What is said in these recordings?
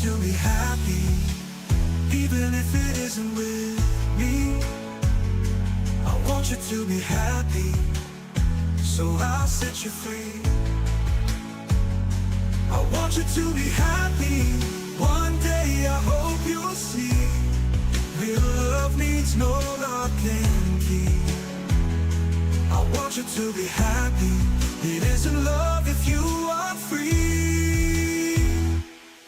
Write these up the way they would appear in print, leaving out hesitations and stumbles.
to be happy, even if it isn't with me. I want you to be happy, so I'll set you free. I want you to be happy. One day I hope you'll see, real love needs no lock and key. I want you to be happy. It isn't love if you are free.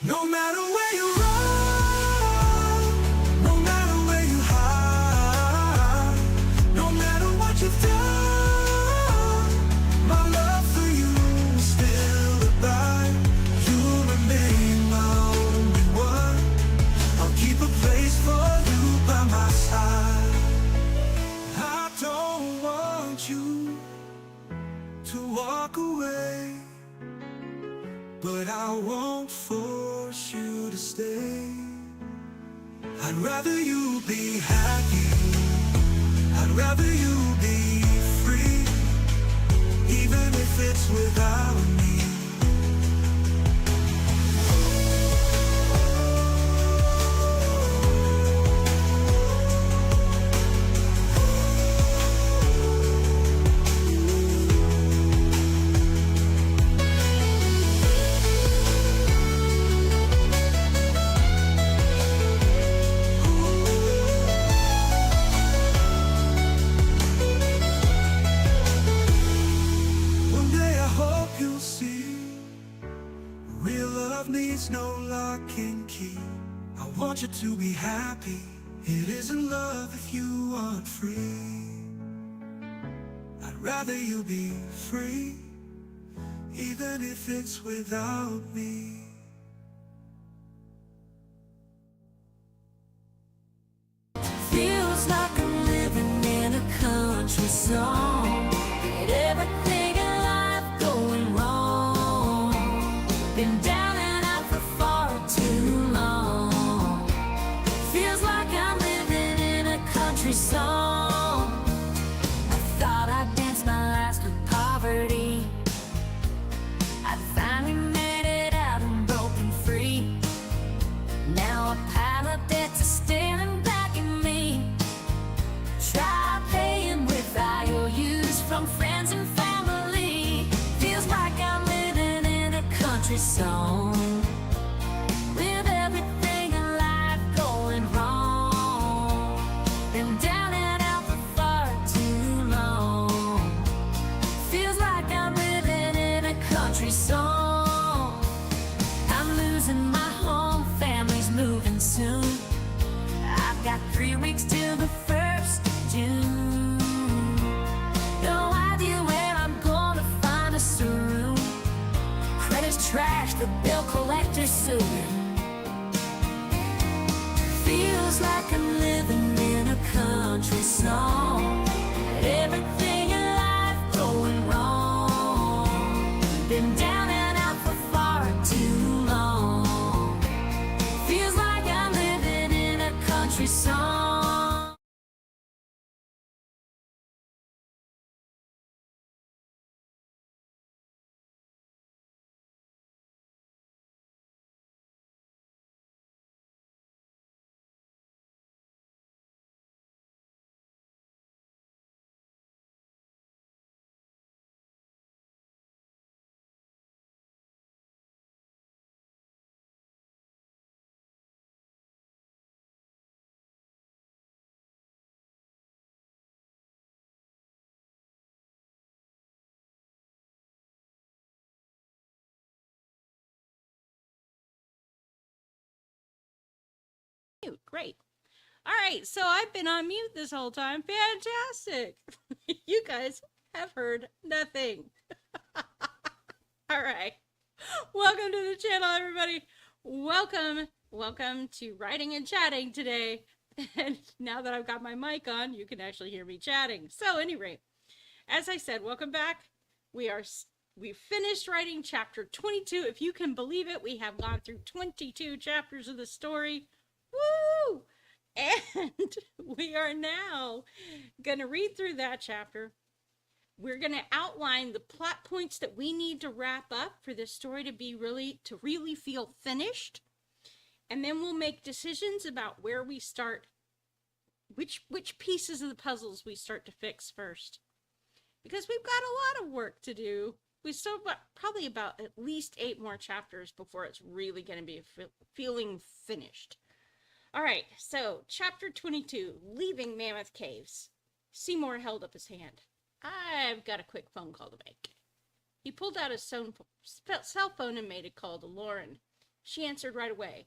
No matter where you run, no matter where you hide, no matter what you've done, my love for you will still abide. You remain my only one. I'll keep a place for you by my side. I don't want you to walk away, but I won't force you to stay. I'd rather you be happy, I'd rather you be free, even if it's without me. No lock and key. I want you to be happy. It isn't love if you aren't free. I'd rather you be free, even if it's without me. Feels like I'm living in a country song. Ain't everything in life going wrong. Been down song. I thought I'd dance my last with poverty. I finally made it out and broken free. Now a pile of debts are staring back at me. Try paying with IOUs from friends and family. Feels like I'm living in a country song. With everything in life going wrong. Been down and out for far too long. Feels like I'm living in a country song. I'm losing my home, family's moving soon. I've got 3 weeks till the 1st of June. No idea where I'm gonna find a room. Credit's trashed, the bill collector's suing. Feels like I'm living in a country song. Everything in life going wrong. Been down and out for far too long. Feels like I'm living in a country song. Great. All right, so I've been on mute this whole time. Fantastic. You guys have heard nothing. All right. Welcome to the channel, everybody. Welcome to Writing and Chatting today. And now that I've got my mic on, you can actually hear me chatting. So, anyway, as I said, welcome back. We've finished writing chapter 22. If you can believe it, we have gone through 22 chapters of the story. Woo! And we are now going to read through that chapter. We're going to outline the plot points that we need to wrap up for this story to really feel finished. And then we'll make decisions about where we start, which pieces of the puzzles we start to fix first. Because we've got a lot of work to do. We still got probably about at least 8 more chapters before it's really going to be feeling finished. All right, so chapter 22, Leaving Mammoth Caves. Seymour held up his hand. I've got a quick phone call to make. He pulled out his cell phone and made a call to Lauren. She answered right away.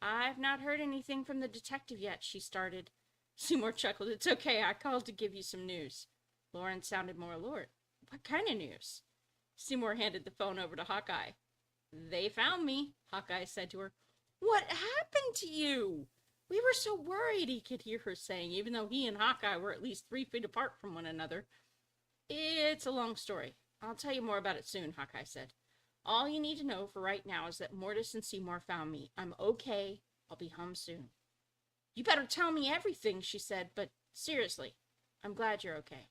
I've not heard anything from the detective yet, she started. Seymour chuckled. It's okay, I called to give you some news. Lauren sounded more alert. What kind of news? Seymour handed the phone over to Hawkeye. They found me, Hawkeye said to her. What happened to you? We were so worried, he could hear her saying, even though he and Hawkeye were at least 3 feet apart from one another. It's a long story. I'll tell you more about it soon, Hawkeye said. All you need to know for right now is that Mortis and Seymour found me. I'm okay. I'll be home soon. You better tell me everything, she said, but seriously, I'm glad you're okay.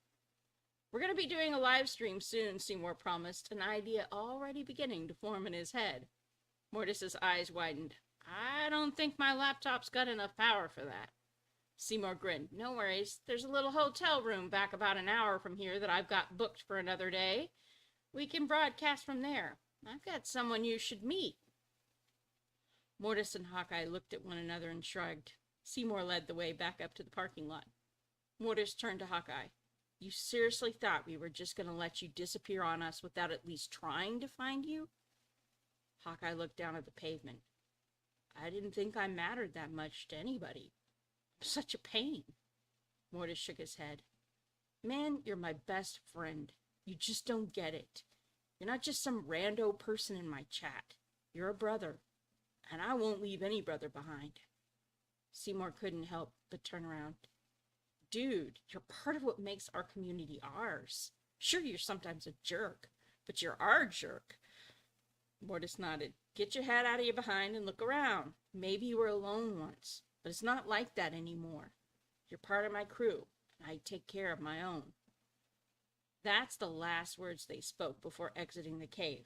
We're going to be doing a live stream soon, Seymour promised, an idea already beginning to form in his head. Mortis's eyes widened. I don't think my laptop's got enough power for that. Seymour grinned. No worries. There's a little hotel room back about an hour from here that I've got booked for another day. We can broadcast from there. I've got someone you should meet. Mortis and Hawkeye looked at one another and shrugged. Seymour led the way back up to the parking lot. Mortis turned to Hawkeye. You seriously thought we were just going to let you disappear on us without at least trying to find you? Hawkeye looked down at the pavement. I didn't think I mattered that much to anybody. I'm such a pain. Mortis shook his head. Man, you're my best friend. You just don't get it. You're not just some rando person in my chat. You're a brother, and I won't leave any brother behind. Seymour couldn't help but turn around. Dude, you're part of what makes our community ours. Sure, you're sometimes a jerk, but you're our jerk. Mortis nodded. Get your head out of your behind and look around. Maybe you were alone once, but it's not like that anymore. You're part of my crew, and I take care of my own. That's the last words they spoke before exiting the cave.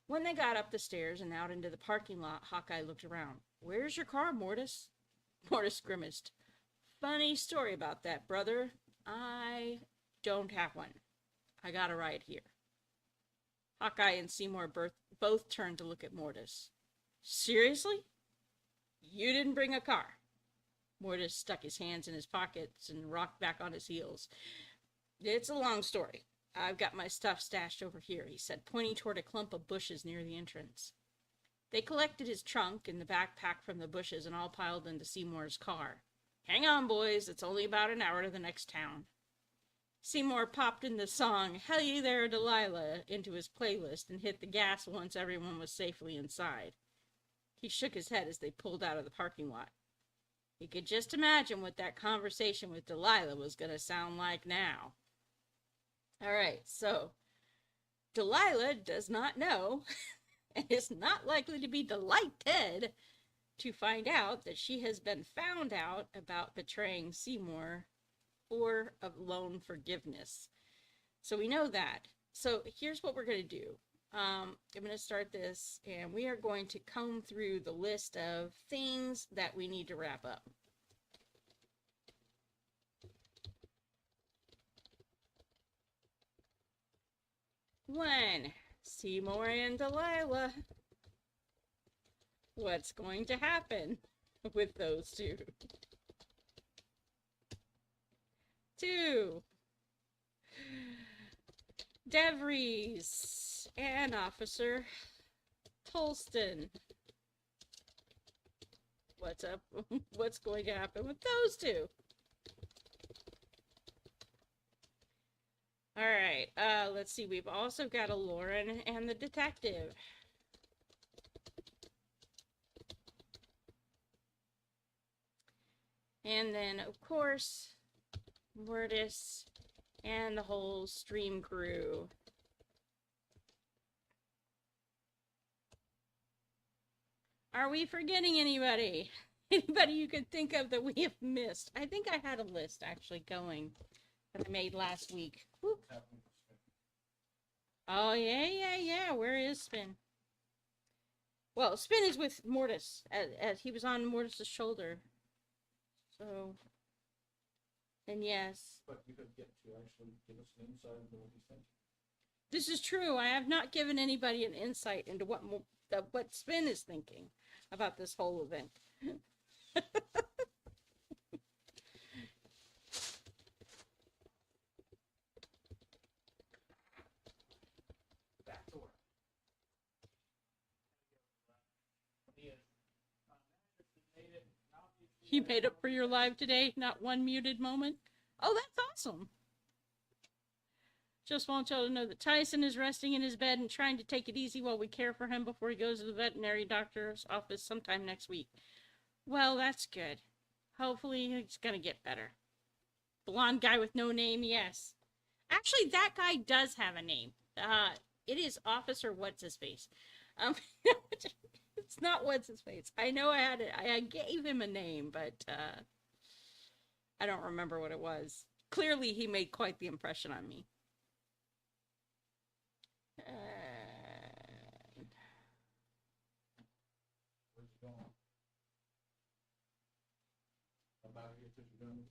When they got up the stairs and out into the parking lot, Hawkeye looked around. Where's your car, Mortis? Mortis grimaced. Funny story about that, brother. I don't have one. I got a ride here. Hawkeye and Seymour both turned to look at Mortis. Seriously? You didn't bring a car? Mortis stuck his hands in his pockets and rocked back on his heels. It's a long story. I've got my stuff stashed over here, he said, pointing toward a clump of bushes near the entrance. They collected his trunk and the backpack from the bushes and all piled into Seymour's car. Hang on, boys. It's only about an hour to the next town. Seymour popped in the song, Hey There, Delilah, into his playlist and hit the gas once everyone was safely inside. He shook his head as they pulled out of the parking lot. He could just imagine what that conversation with Delilah was going to sound like now. All right, so Delilah does not know and is not likely to be delighted to find out that she has been found out about betraying Seymour for a loan forgiveness. So we know that. So here's what we're going to do. I'm going to start this, and we are going to comb through the list of things that we need to wrap up. One, Seymour and Delilah. What's going to happen with those two? 2, DeVries and Officer Tolston. What's up? What's going to happen with those two? All right, let's see. We've also got a Lauren and the detective. And then, of course, Mortis and the whole stream crew. Are we forgetting anybody? Anybody you could think of that we have missed? I think I had a list actually going that I made last week. Whoop. Oh, yeah. Where is Spin? Well, spin is with Mortis, as he was on Mortis's shoulder. So, and yes. But you could get to actually give us an insight into what he's thinking. This is true. I have not given anybody an insight into what Spin is thinking about this whole event. Back to work. You made up for your live today, not one muted moment. Oh, that's awesome. Just want y'all to know that Tyson is resting in his bed and trying to take it easy while we care for him before he goes to the veterinary doctor's office sometime next week. Well, that's good. Hopefully he's gonna get better. Blonde guy with no name, yes. Actually, that guy does have a name. It is Officer What's-His-Face. It's not What's-His-Face. I know I had it. I gave him a name, but I don't remember what it was. Clearly, he made quite the impression on me. Where's he going? About here till you're done.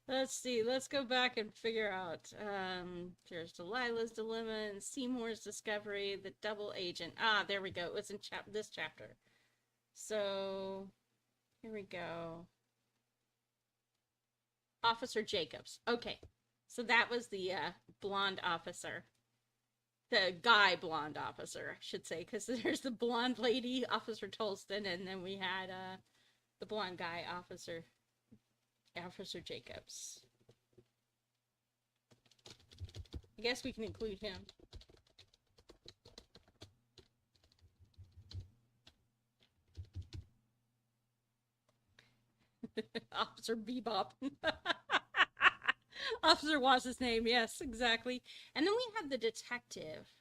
Let's see. Let's go back and figure out. There's Delilah's dilemma and Seymour's discovery, the double agent. Ah, there we go. It was in this chapter. So, here we go. Officer Jacobs. Okay. So that was the blonde officer. The guy blonde officer, I should say, because there's the blonde lady, Officer Tolston, and then we had the blonde guy, Officer Jacobs. I guess we can include him. Officer Bebop. Officer Watts' name, yes, exactly. And then we have the detective.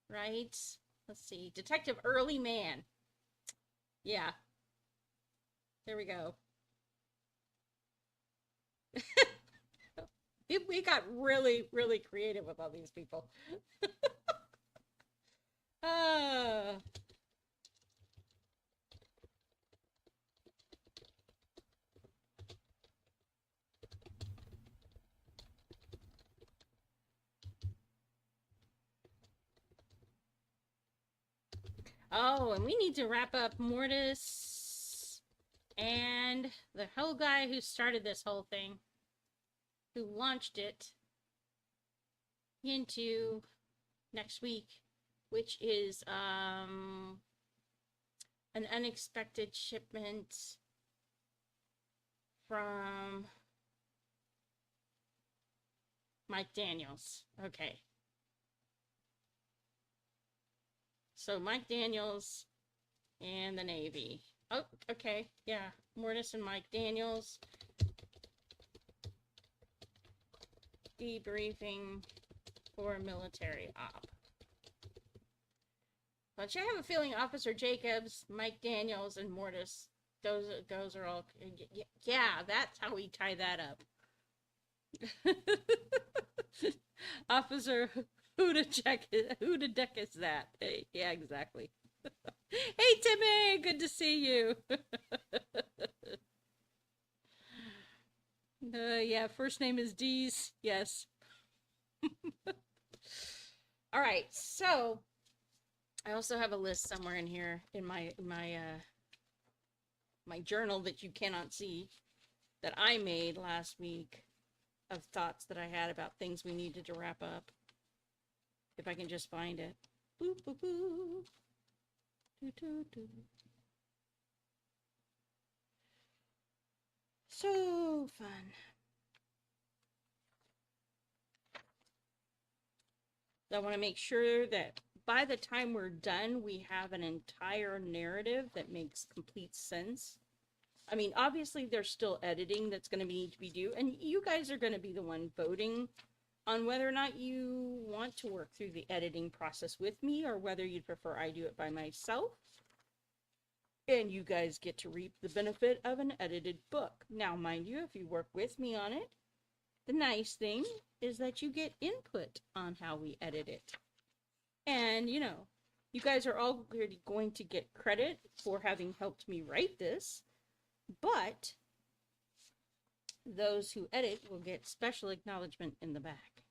Right? Let's see. Detective Early Man. Yeah. There we go. We got really, really creative with all these people. Oh, and we need to wrap up Mortis and the whole guy who started this whole thing, who launched it into next week, which is an unexpected shipment from Mike Daniels. Okay. So Mike Daniels and the Navy. Oh, okay. Yeah. Mortis and Mike Daniels. Debriefing for a military op. But I have a feeling Officer Jacobs, Mike Daniels, and Mortis, those are all... Yeah, that's how we tie that up. Officer... Who the deck is that? Hey, yeah, exactly. Hey, Timmy! Good to see you. Yeah, first name is Dees. Yes. All right, so I also have a list somewhere in here in my journal that you cannot see that I made last week of thoughts that I had about things we needed to wrap up. If I can just find it. Boop, boop, boop. Doo, doo, doo. So fun. I want to make sure that by the time we're done, we have an entire narrative that makes complete sense. I mean, obviously, there's still editing that's going to need to be due, and you guys are going to be the one voting on whether or not you want to work through the editing process with me or whether you'd prefer I do it by myself. And you guys get to reap the benefit of an edited book. Now, mind you, if you work with me on it, the nice thing is that you get input on how we edit it. And, you know, you guys are already going to get credit for having helped me write this, but those who edit will get special acknowledgement in the back.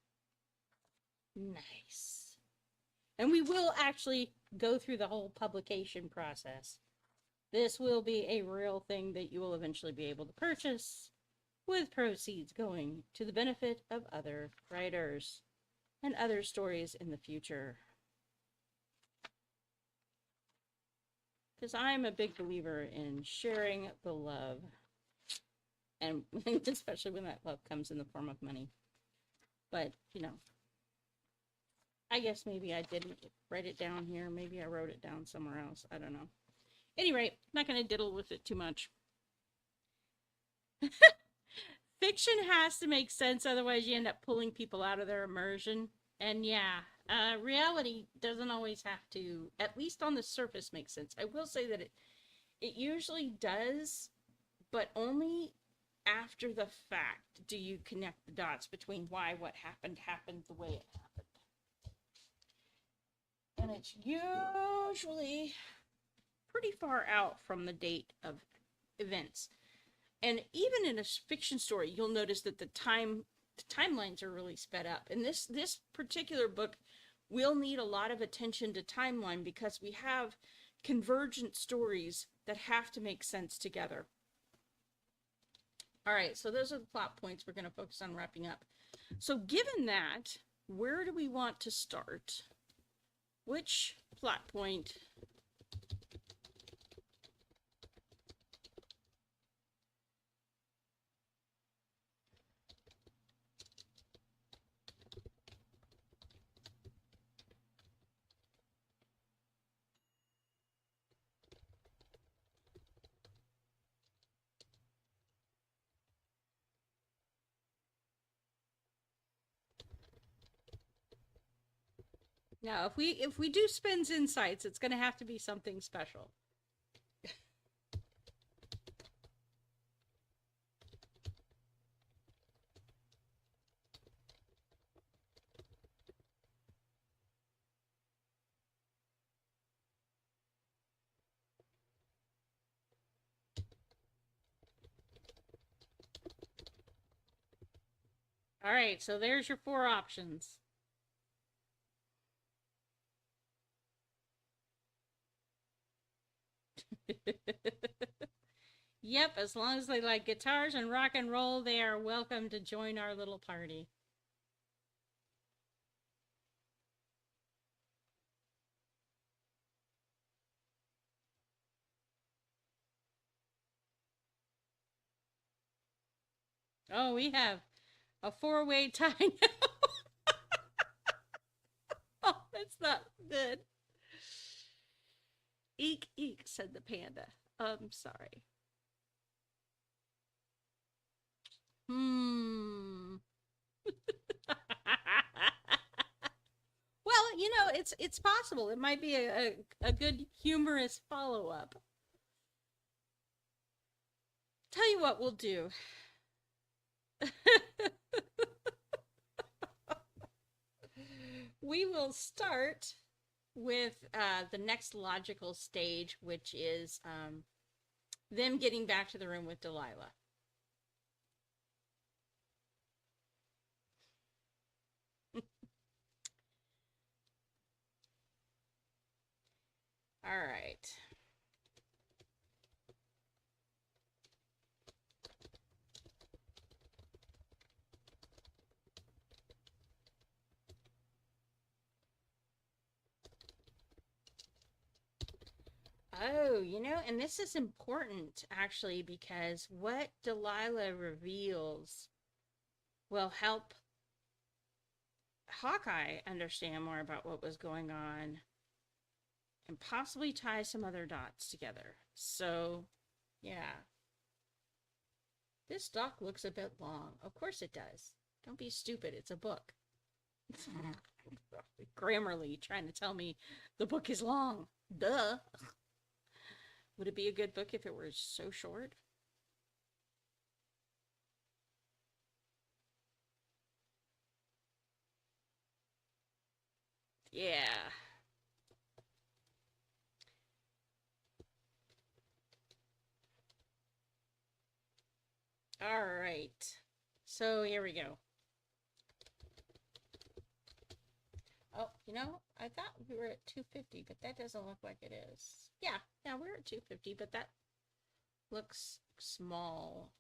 Nice. And we will actually go through the whole publication process. This will be a real thing that you will eventually be able to purchase, with proceeds going to the benefit of other writers and other stories in the future. Because I'm a big believer in sharing the love, and especially when that love comes in the form of money. But, you know, I guess maybe I didn't write it down here. Maybe I wrote it down somewhere else. I don't know. Anyway, not going to diddle with it too much. Fiction has to make sense, otherwise you end up pulling people out of their immersion. And yeah, reality doesn't always have to, at least on the surface, make sense. I will say that it usually does, but only after the fact do you connect the dots between why what happened the way it happened. And it's usually pretty far out from the date of events. And even in a fiction story, you'll notice that the timelines are really sped up. And this particular book will need a lot of attention to timeline because we have convergent stories that have to make sense together. All right, so those are the plot points we're going to focus on wrapping up. So given that, where do we want to start? Which plot point? Now, if we do Spin's Insights, it's going to have to be something special. All right, so there's your 4 options. Yep, as long as they like guitars and rock and roll, they are welcome to join our little party. Oh, we have a 4-way tie now. Oh, that's not good. Eek, eek, said the panda. I'm sorry. Well, you know, it's possible. It might be a good humorous follow-up. Tell you what we'll do. We will start with the next logical stage, which is them getting back to the room with Delilah. All right. Oh, you know, and this is important actually because what Delilah reveals will help Hawkeye understand more about what was going on and possibly tie some other dots together. So, yeah. This doc looks a bit long. Of course it does. Don't be stupid. It's a book. Grammarly trying to tell me the book is long. Duh. Would it be a good book if it were so short? Yeah. All right. So here we go. Oh, you know, I thought we were at 250, but that doesn't look like it is. Yeah, we're at 250, but that looks small.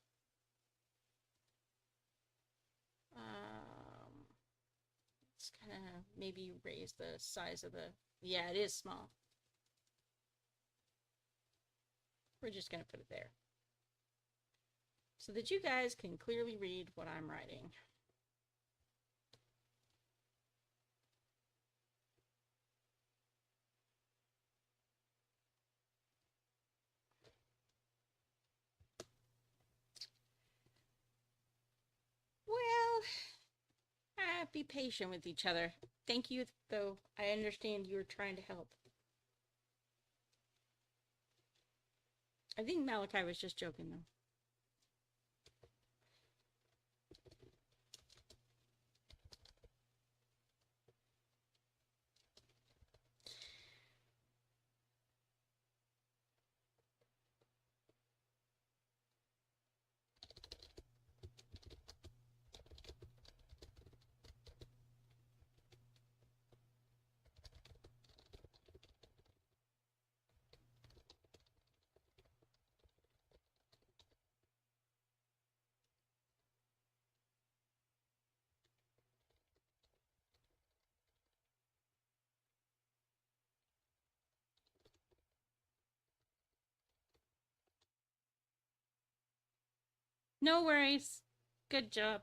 Let's kind of maybe raise the size of the, yeah, it is small. We're just going to put it there so that you guys can clearly read what I'm writing. Well, be patient with each other. Thank you, though. I understand you were trying to help. I think Malachi was just joking, though. No worries. Good job.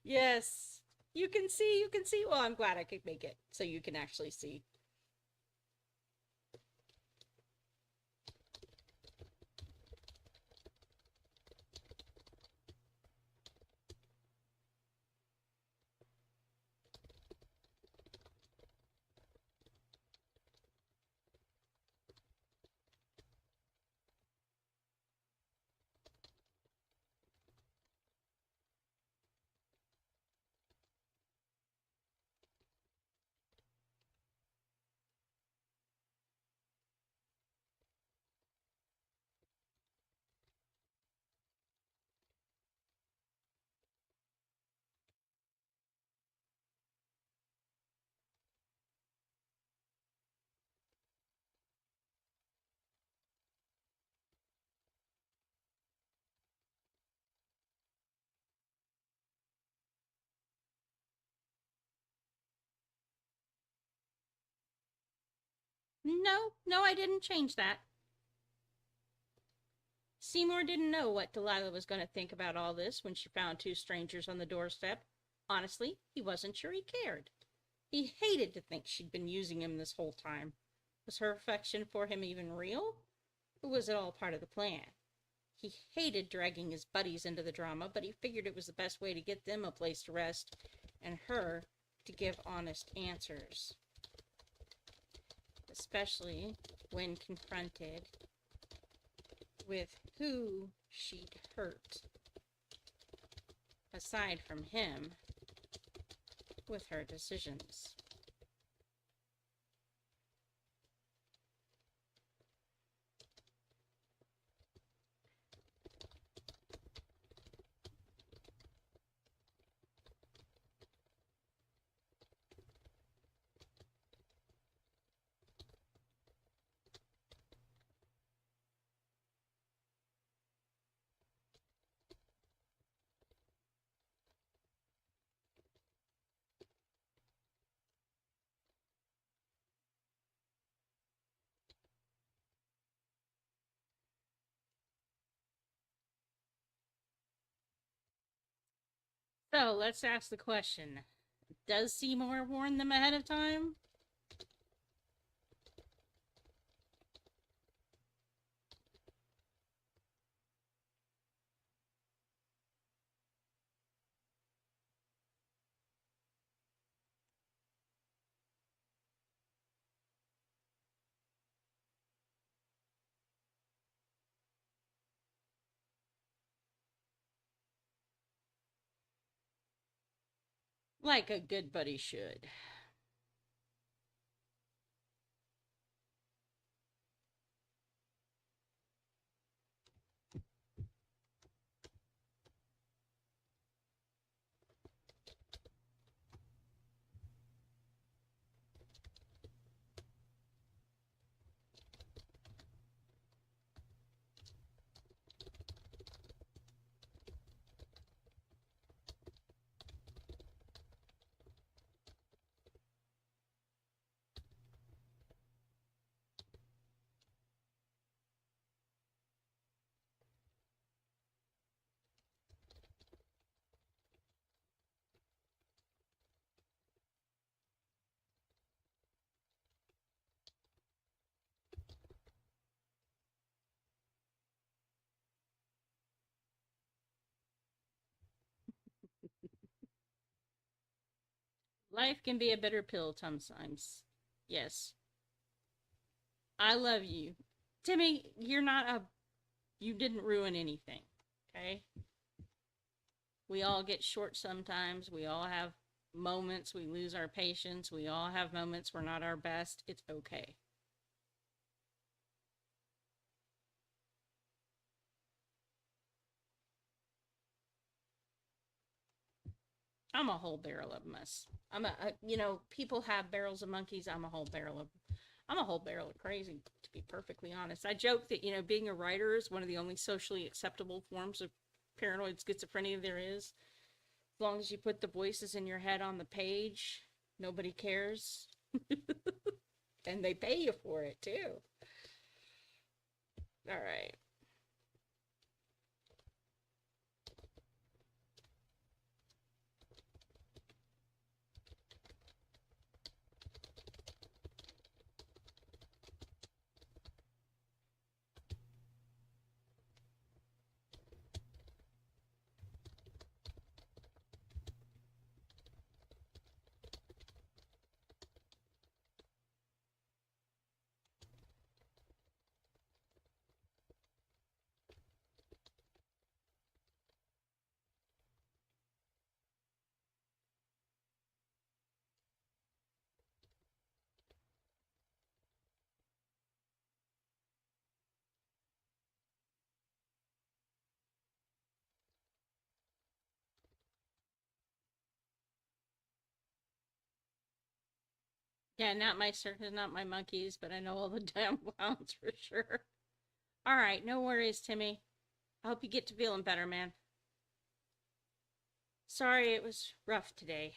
Yes. You can see, you can see. Well, I'm glad I could make it so you can actually see. No, I didn't change that. Seymour didn't know what Delilah was going to think about all this when she found two strangers on the doorstep. Honestly, he wasn't sure he cared. He hated to think she'd been using him this whole time. Was her affection for him even real? Or was it all part of the plan? He hated dragging his buddies into the drama, but he figured it was the best way to get them a place to rest and her to give honest answers. Especially when confronted with who she'd hurt, aside from him, with her decisions. So let's ask the question. Does Seymour warn them ahead of time? Like a good buddy should. Life can be a bitter pill sometimes. Yes. I love you. Timmy, you didn't ruin anything. Okay? We all get short sometimes. We all have moments we lose our patience. We all have moments we're not our best. It's okay. I'm a whole barrel of mess. People have barrels of monkeys. I'm a whole barrel of crazy, to be perfectly honest. I joke that, being a writer is one of the only socially acceptable forms of paranoid schizophrenia there is. As long as you put the voices in your head on the page, nobody cares. And they pay you for it, too. All right. Yeah, not my circus, not my monkeys, but I know all the damn clowns for sure. All right, no worries, Timmy. I hope you get to feeling better, man. Sorry it was rough today.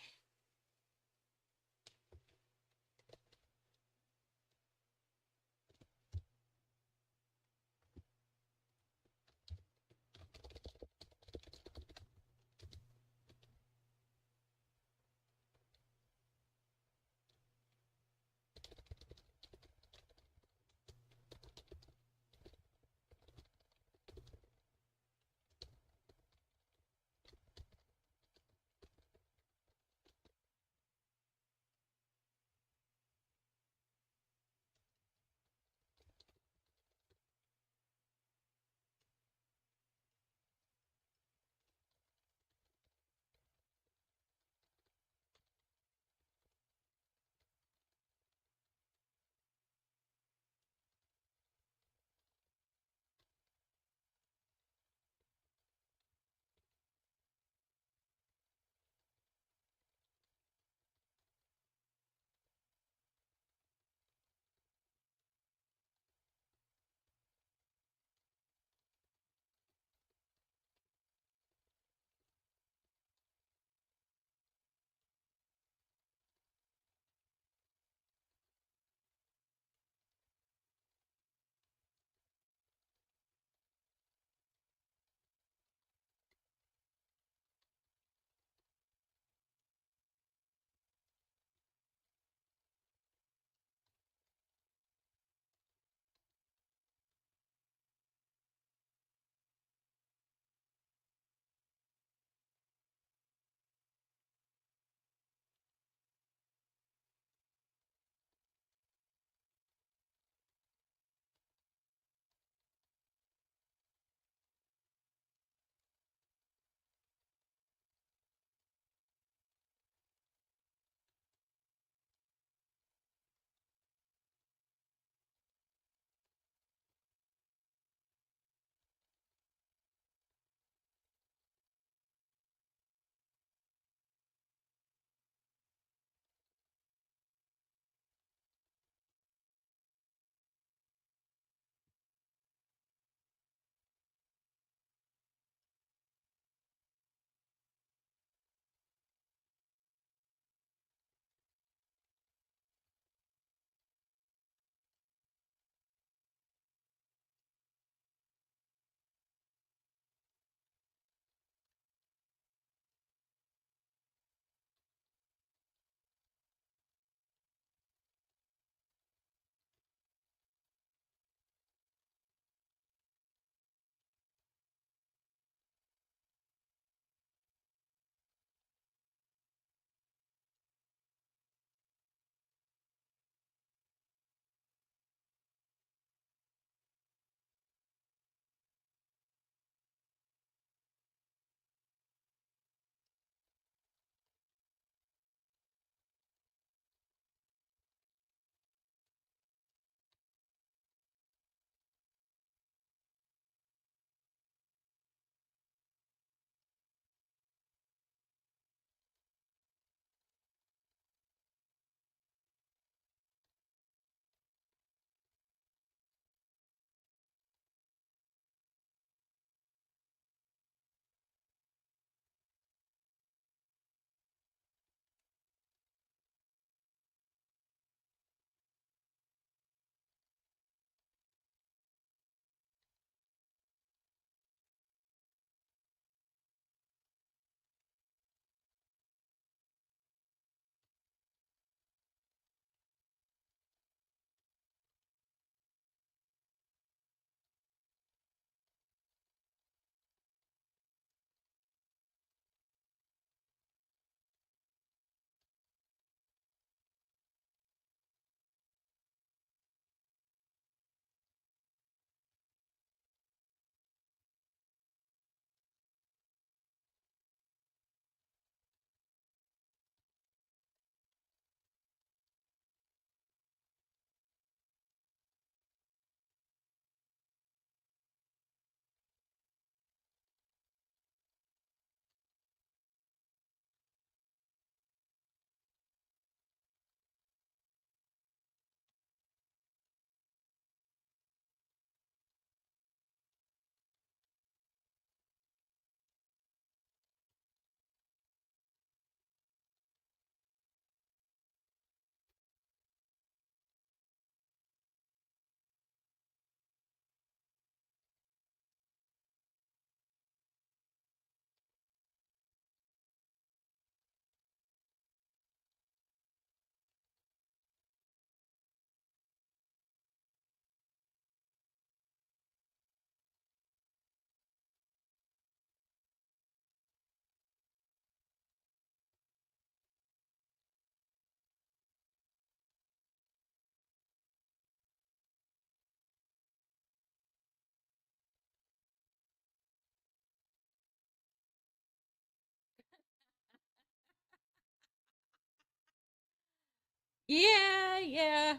Yeah, yeah.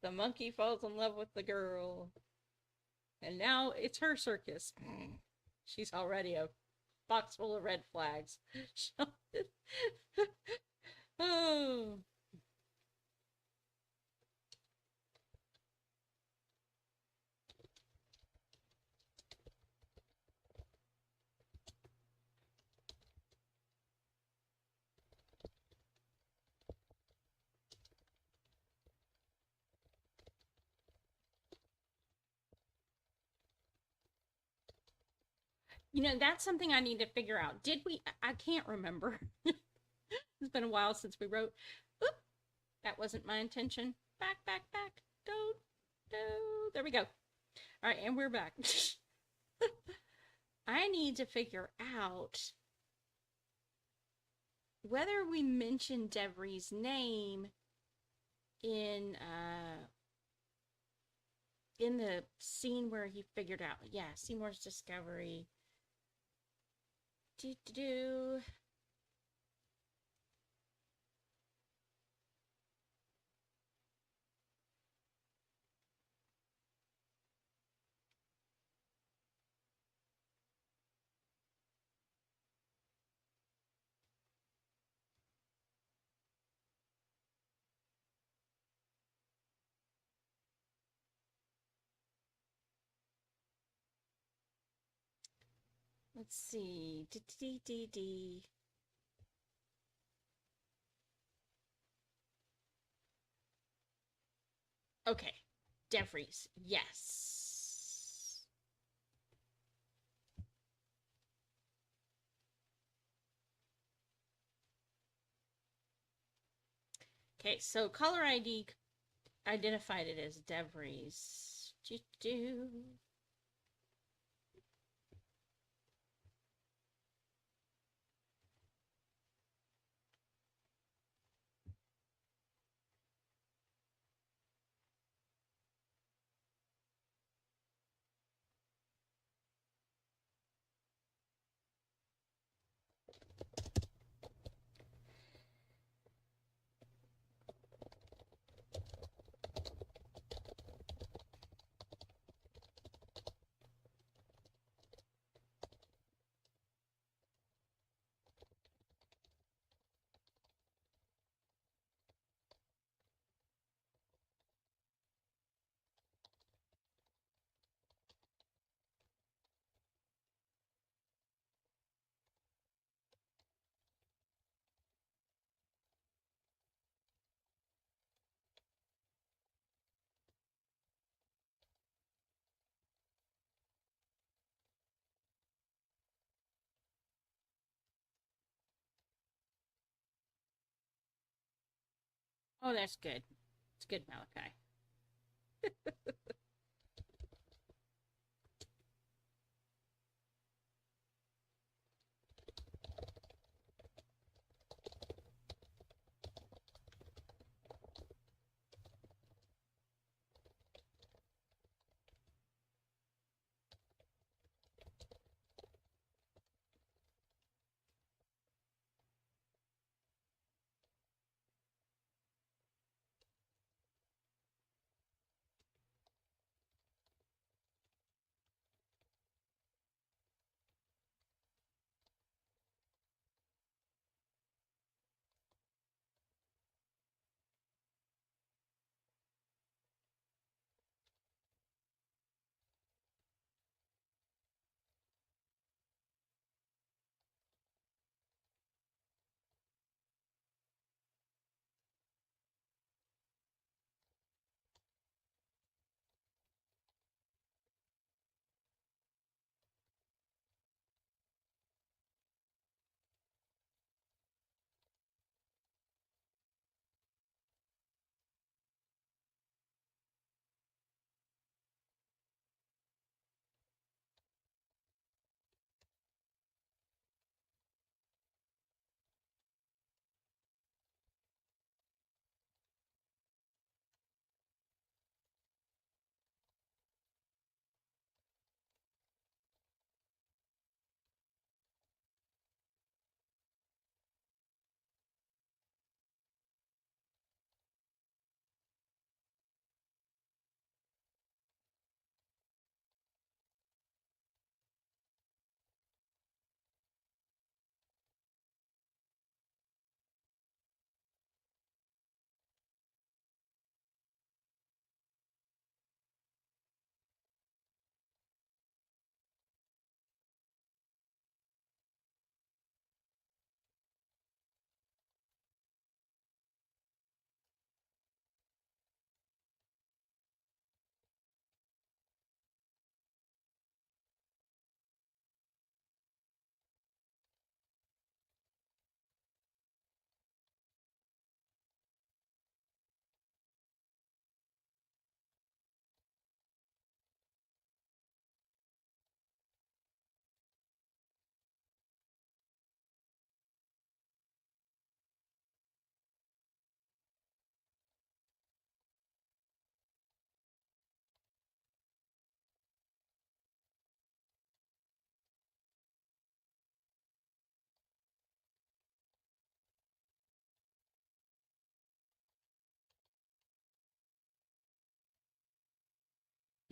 The monkey falls in love with the girl. And now it's her circus. She's already a box full of red flags. Oh. That's something I need to figure out. Did we? I can't remember. It's been a while since we wrote. Oop, that wasn't my intention. Back, back, back. Don't, do. There we go. All right, and we're back. I need to figure out whether we mentioned Devry's name in in the scene where he figured out, yeah, Seymour's discovery. Do do do. Let's see. D. Okay, Devries. Yes. Okay, so caller ID identified it as Devries. Do do. Oh, that's good. It's good, Malachi.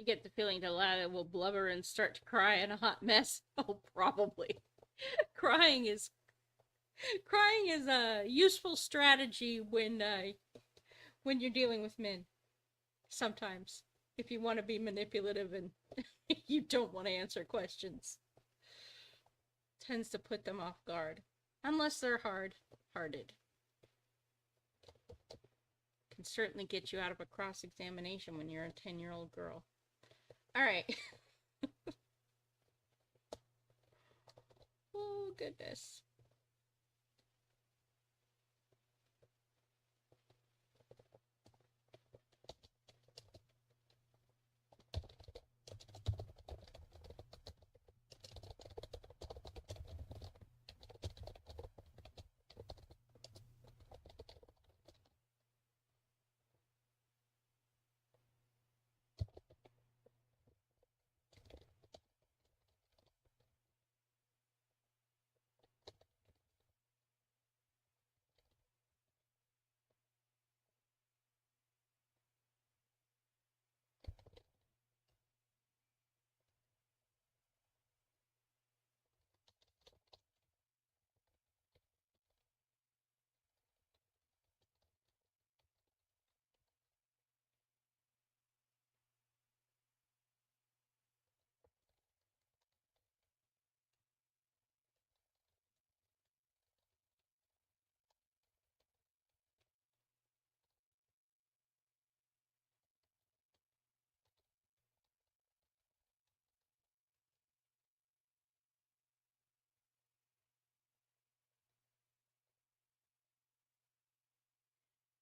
You get the feeling Delilah will blubber and start to cry in a hot mess. Oh, probably. crying is crying is a useful strategy when you're dealing with men. Sometimes, if you want to be manipulative and you don't want to answer questions, tends to put them off guard, unless they're hard-hearted. Can certainly get you out of a cross-examination when you're a 10-year-old girl. All right. Oh, goodness.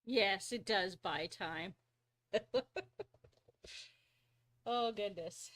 Yes, it does buy time. Oh, goodness.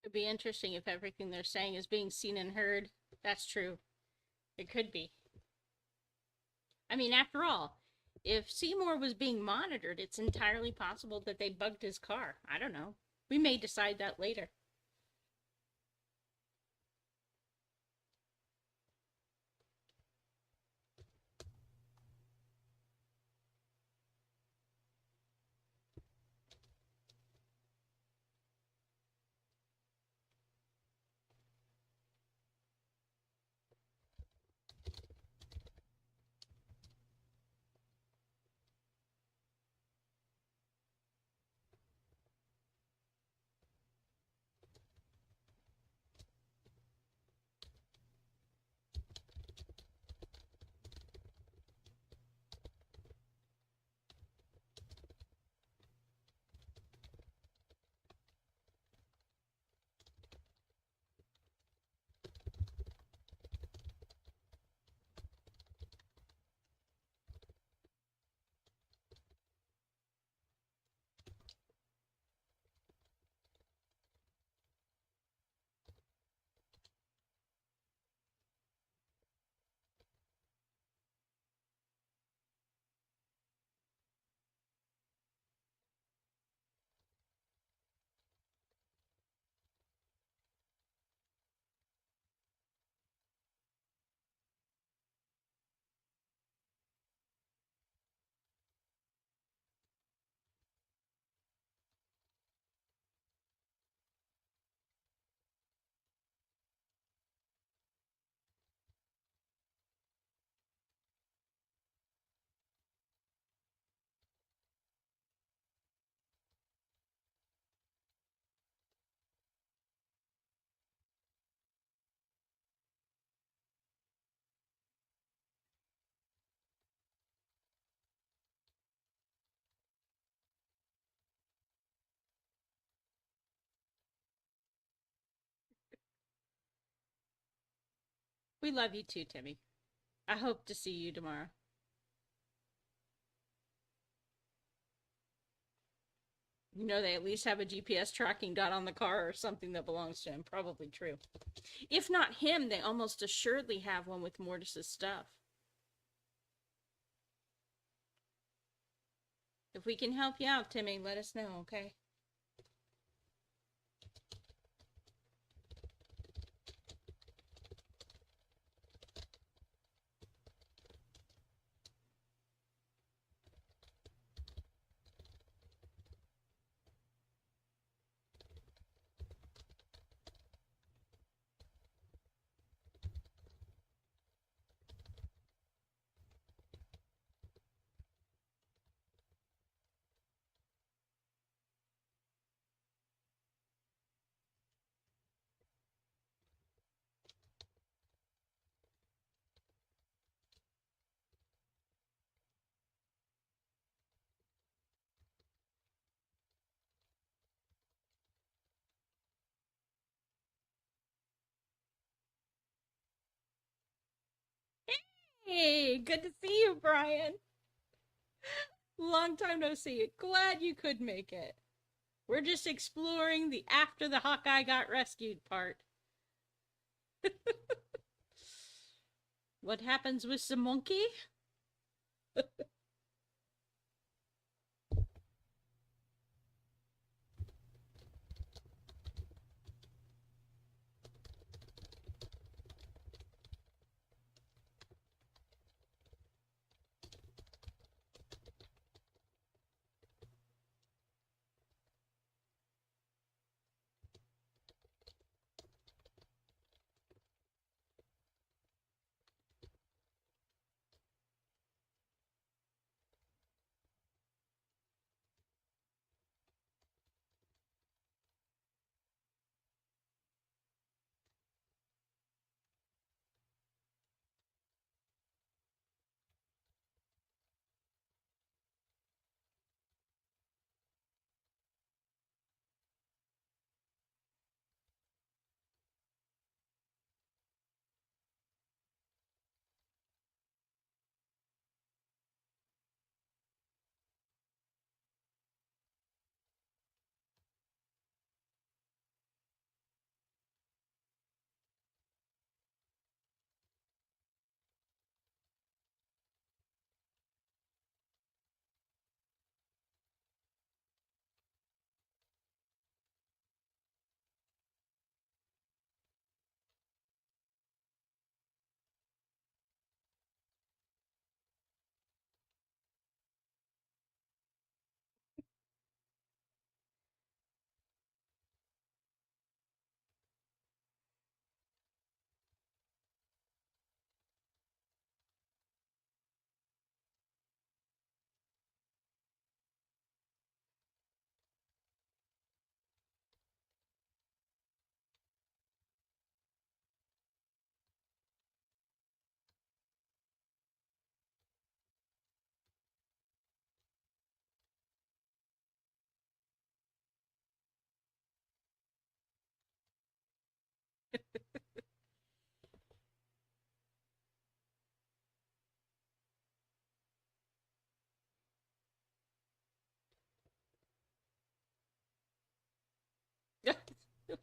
It'd be interesting if everything they're saying is being seen and heard. That's true. It could be. I mean, after all, if Seymour was being monitored, it's entirely possible that they bugged his car. I don't know. We may decide that later. We love you too, Timmy. I hope to see you tomorrow. You know, they at least have a GPS tracking dot on the car or something that belongs to him. Probably true. If not him, they almost assuredly have one with Mortis's stuff. If we can help you out, Timmy, let us know, okay? Hey, good to see you, Brian. Long time no see. Glad you could make it. We're just exploring the after the Hawkeye got rescued part. What happens with the monkey?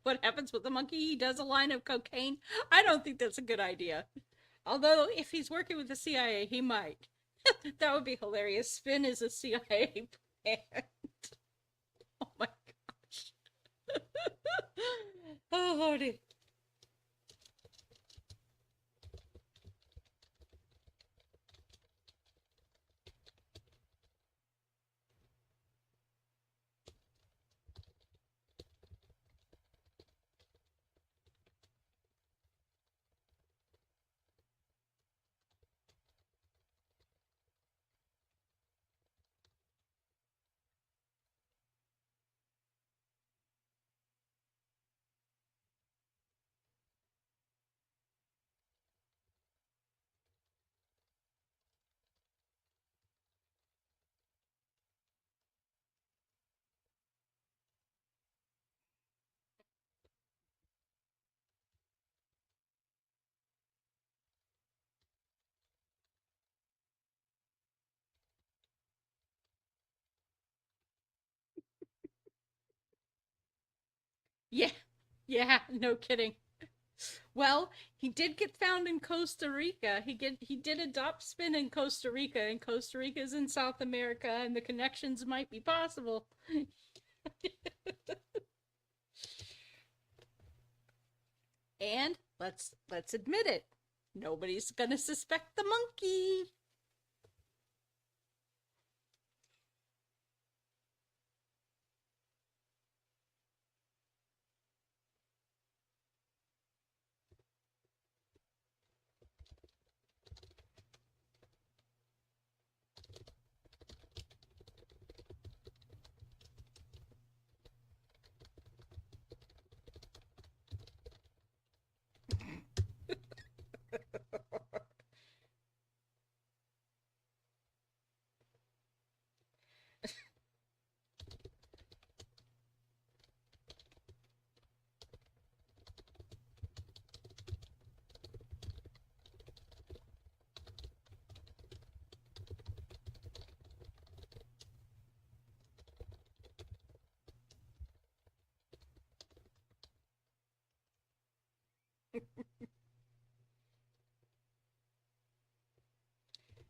What happens with the monkey? He does a line of cocaine. I don't think that's a good idea. Although, if he's working with the CIA, he might. That would be hilarious. Spin is a CIA plant. Oh my gosh. Oh, Lordy. Yeah, yeah, no kidding. Well, he did get found in Costa Rica. He did adopt Spin in Costa Rica, and Costa Rica is in South America, and the connections might be possible. And let's admit it, nobody's gonna suspect the monkey.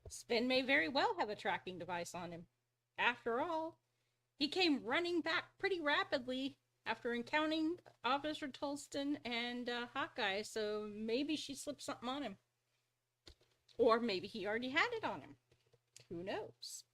Spin may very well have a tracking device on him. After all, he came running back pretty rapidly after encountering Officer Tolston and Hawkeye, so maybe she slipped something on him. Or maybe he already had it on him. Who knows?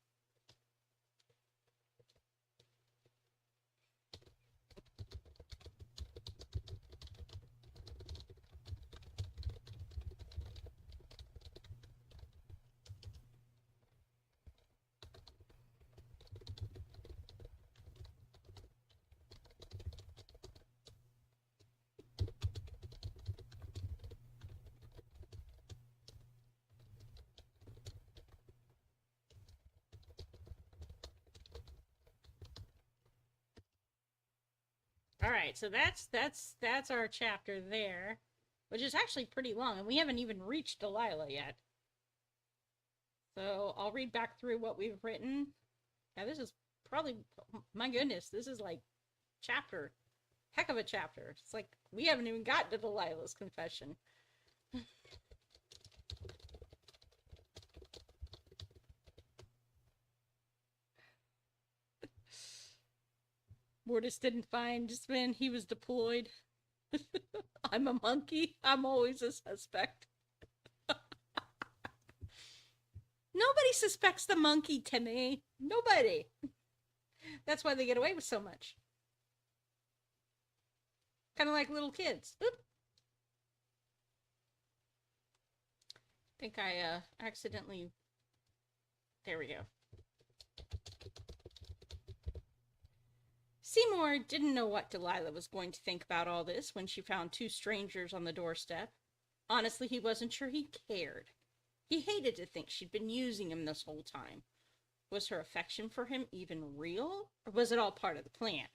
All right, so that's our chapter there, which is actually pretty long, and we haven't even reached Delilah yet. So I'll read back through what we've written. Now this is probably, my goodness, this is like chapter, heck of a chapter. It's like we haven't even gotten to Delilah's confession. Mortis didn't find Spin. He was deployed. I'm a monkey. I'm always a suspect. Nobody suspects the monkey, Timmy. Nobody. That's why they get away with so much. Kind of like little kids. Oop. I think I accidentally... There we go. Seymour didn't know what Delilah was going to think about all this when she found two strangers on the doorstep. Honestly, he wasn't sure he cared. He hated to think she'd been using him this whole time. Was her affection for him even real, or was it all part of the plan?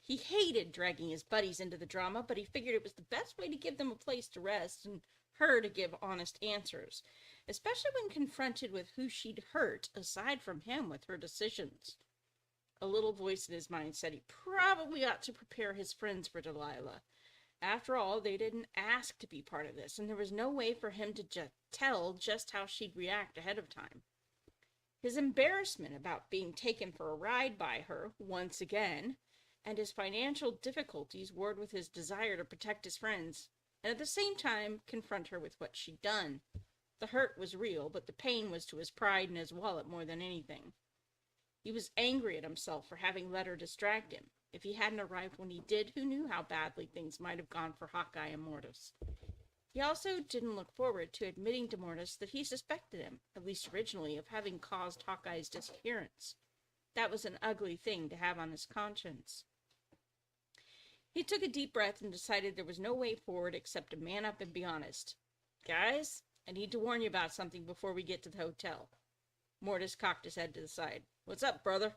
He hated dragging his buddies into the drama, but he figured it was the best way to give them a place to rest and her to give honest answers, especially when confronted with who she'd hurt aside from him with her decisions. A little voice in his mind said he probably ought to prepare his friends for Delilah. After all, they didn't ask to be part of this, and there was no way for him to tell just how she'd react ahead of time. His embarrassment about being taken for a ride by her, once again, and his financial difficulties warred with his desire to protect his friends, and at the same time confront her with what she'd done. The hurt was real, but the pain was to his pride and his wallet more than anything. He was angry at himself for having let her distract him. If he hadn't arrived when he did, who knew how badly things might have gone for Hawkeye and Mortis. He also didn't look forward to admitting to Mortis that he suspected him, at least originally, of having caused Hawkeye's disappearance. That was an ugly thing to have on his conscience. He took a deep breath and decided there was no way forward except to man up and be honest. Guys, I need to warn you about something before we get to the hotel. Mortis cocked his head to the side. What's up, brother?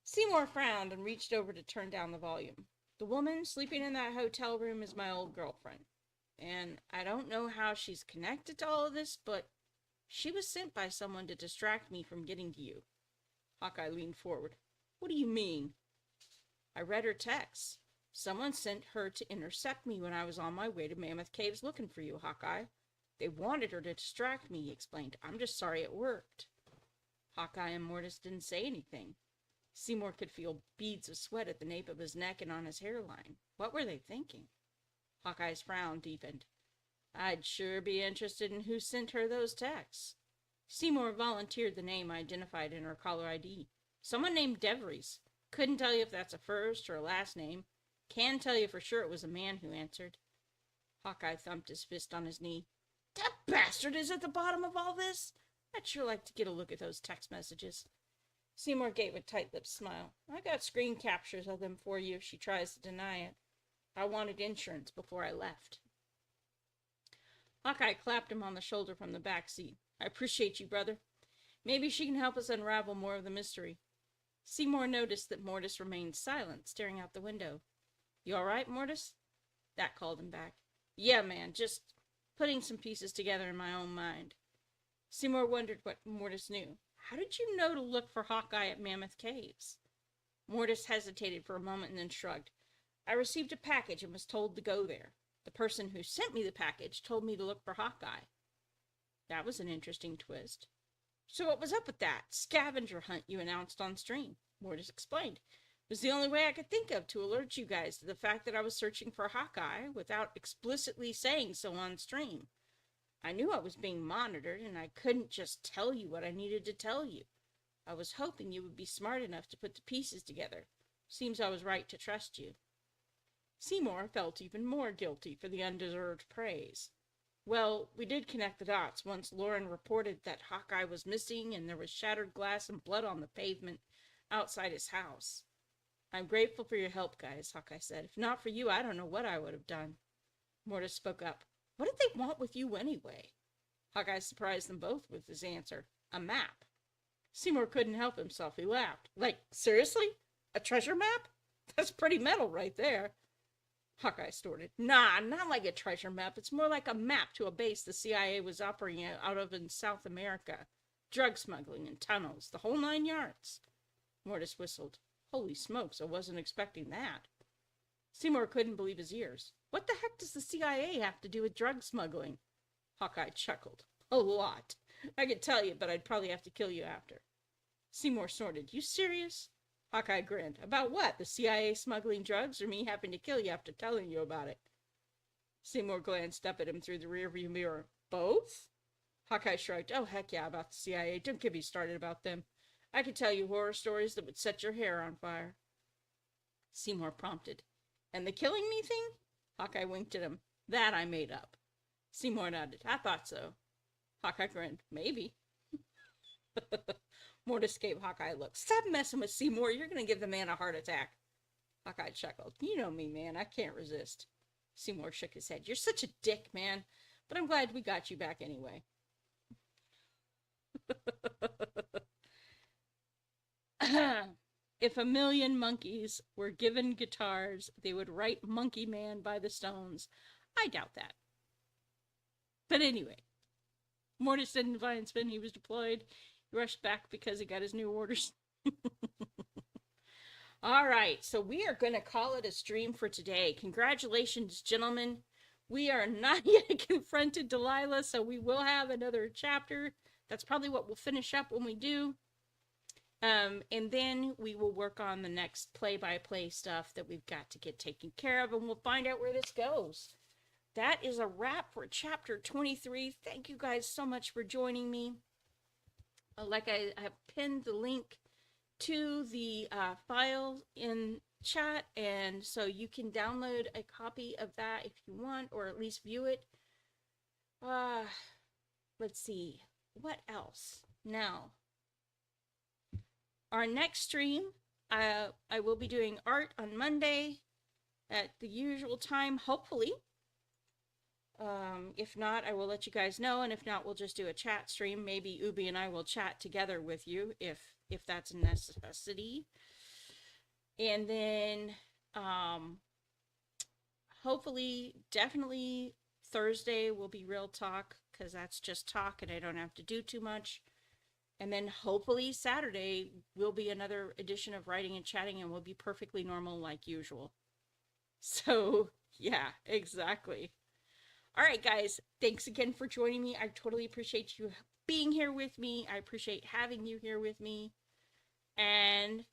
Seymour frowned and reached over to turn down the volume. The woman sleeping in that hotel room is my old girlfriend. And I don't know how she's connected to all of this, but she was sent by someone to distract me from getting to you. Hawkeye leaned forward. What do you mean? I read her texts. Someone sent her to intercept me when I was on my way to Mammoth Caves looking for you, Hawkeye. They wanted her to distract me, he explained. I'm just sorry it worked. Hawkeye and Mortis didn't say anything. Seymour could feel beads of sweat at the nape of his neck and on his hairline. What were they thinking? Hawkeye's frown deepened. I'd sure be interested in who sent her those texts. Seymour volunteered the name identified in her caller ID. Someone named DeVries. Couldn't tell you if that's a first or a last name. Can tell you for sure it was a man who answered. Hawkeye thumped his fist on his knee. That bastard is at the bottom of all this? I'd sure like to get a look at those text messages. Seymour gave a tight-lipped smile. I got screen captures of them for you if she tries to deny it. I wanted insurance before I left. Hawkeye clapped him on the shoulder from the back seat. I appreciate you, brother. Maybe she can help us unravel more of the mystery. Seymour noticed that Mortis remained silent, staring out the window. You all right, Mortis? That called him back. Yeah, man, just putting some pieces together in my own mind. Seymour wondered what Mortis knew. How did you know to look for Hawkeye at Mammoth Caves? Mortis hesitated for a moment and then shrugged. I received a package and was told to go there. The person who sent me the package told me to look for Hawkeye. That was an interesting twist. So what was up with that scavenger hunt you announced on stream? Mortis explained. It was the only way I could think of to alert you guys to the fact that I was searching for Hawkeye without explicitly saying so on stream. I knew I was being monitored, and I couldn't just tell you what I needed to tell you. I was hoping you would be smart enough to put the pieces together. Seems I was right to trust you. Seymour felt even more guilty for the undeserved praise. Well, we did connect the dots once Lauren reported that Hawkeye was missing and there was shattered glass and blood on the pavement outside his house. I'm grateful for your help, guys, Hawkeye said. If not for you, I don't know what I would have done. Mortis spoke up. What did they want with you anyway? Hawkeye surprised them both with his answer. A map. Seymour couldn't help himself. He laughed. Like, seriously? A treasure map? That's pretty metal right there. Hawkeye snorted. Nah, not like a treasure map. It's more like a map to a base the CIA was operating out of in South America. Drug smuggling and tunnels, the whole 9 yards. Mortis whistled. Holy smokes, I wasn't expecting that. Seymour couldn't believe his ears. What the heck does the CIA have to do with drug smuggling? Hawkeye chuckled. A lot. I could tell you, but I'd probably have to kill you after. Seymour snorted. You serious? Hawkeye grinned. About what? The CIA smuggling drugs or me having to kill you after telling you about it? Seymour glanced up at him through the rearview mirror. Both? Hawkeye shrugged. Oh, heck yeah, about the CIA. Don't get me started about them. I could tell you horror stories that would set your hair on fire. Seymour prompted. And the killing me thing? Hawkeye winked at him. That I made up. Seymour nodded. I thought so. Hawkeye grinned. Maybe. Mortis gave Hawkeye a look. Stop messing with Seymour. You're going to give the man a heart attack. Hawkeye chuckled. You know me, man. I can't resist. Seymour shook his head. You're such a dick, man. But I'm glad we got you back anyway. If a million monkeys were given guitars, they would write Monkey Man by the Stones. I doubt that. But anyway, Mortis didn't advise when he was deployed. He rushed back because he got his new orders. All right, so we are going to call it a stream for today. Congratulations, gentlemen. We are not yet confronted Delilah, so we will have another chapter. That's probably what we'll finish up when we do. And then we will work on the next play-by-play stuff that we've got to get taken care of, and we'll find out where this goes. That is a wrap for chapter 23. Thank you guys so much for joining me. Like I have pinned the link to the file in chat, and so you can download a copy of that if you want, or at least view it. Let's see. What else? Now, our next stream, I will be doing art on Monday at the usual time, hopefully. If not, I will let you guys know, and if not, we'll just do a chat stream. Maybe Ubi and I will chat together with you if that's a necessity. And then, hopefully, definitely Thursday will be real talk, because that's just talk and I don't have to do too much. And then hopefully Saturday will be another edition of writing and chatting, and we'll be perfectly normal like usual. So, yeah, exactly. All right, guys, thanks again for joining me. I totally appreciate you being here with me. I appreciate having you here with me. And